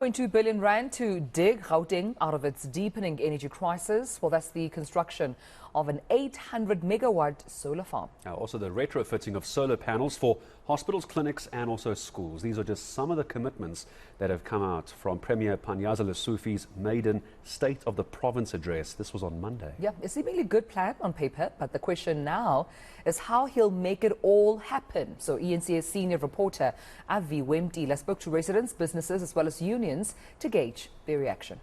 R1.2 billion rand to dig Gauteng out of its deepening energy crisis. Well, that's the construction of an 800 megawatt solar farm. Now, also the retrofitting of solar panels for hospitals, clinics and also schools. These are just some of the commitments that have come out from Premier Panyaza Lesufi's maiden State of the Province address. This was on Monday. Yeah, a seemingly good plan on paper, but the question now is how he'll make it all happen. So eNCA senior reporter Aviwe Mtila spoke to residents, businesses as well as unions to gauge their reaction.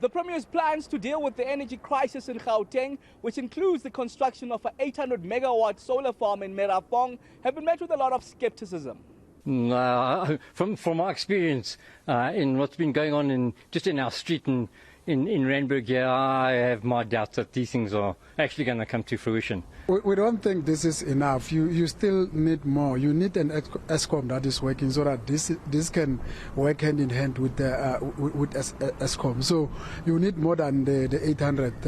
The Premier's plans to deal with the energy crisis in Gauteng, which includes the construction of an 800 megawatt solar farm in Merafong, have been met with a lot of skepticism. From my experience in what's been going on in our street in Randburg here, I have my doubts that these things are actually going to come to fruition. We don't think this is enough. You still need more. You need an ESCOM that is working so that this can work hand in hand with ESCOM. So you need more than the 800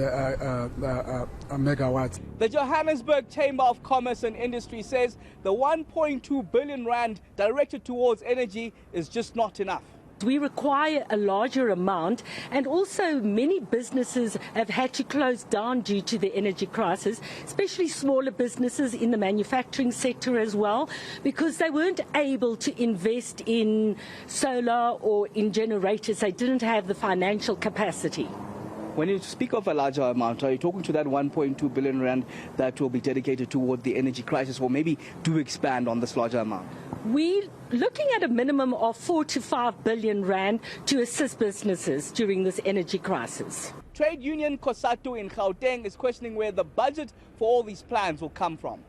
megawatts. The Johannesburg Chamber of Commerce and Industry says the 1.2 billion rand directed towards energy is just not enough. We require a larger amount, and also many businesses have had to close down due to the energy crisis, especially smaller businesses in the manufacturing sector as well, because they weren't able to invest in solar or in generators. They didn't have the financial capacity. When you speak of a larger amount, are you talking to that 1.2 billion rand that will be dedicated toward the energy crisis, or maybe do expand on this larger amount? We're looking at a minimum of 4 to 5 billion rand to assist businesses during this energy crisis. Trade union COSATU in Gauteng is questioning where the budget for all these plans will come from.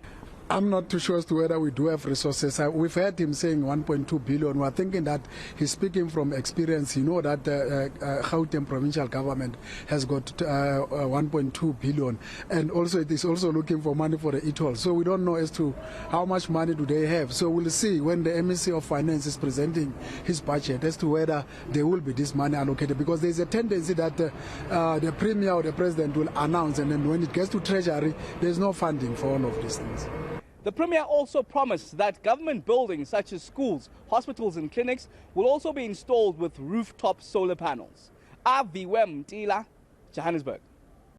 I'm not too sure as to whether we do have resources. We've heard him saying 1.2 billion. We're thinking that he's speaking from experience. You know that Gauteng provincial government has got 1.2 billion. And also it is also looking for money for the e-toll. So we don't know as to how much money do they have. So we'll see when the MEC of Finance is presenting his budget as to whether there will be this money allocated. Because there's a tendency that the Premier or the President will announce, and then when it gets to Treasury, there's no funding for all of these things. The Premier also promised that government buildings such as schools, hospitals and clinics will also be installed with rooftop solar panels. Aviwe Mtila, Johannesburg.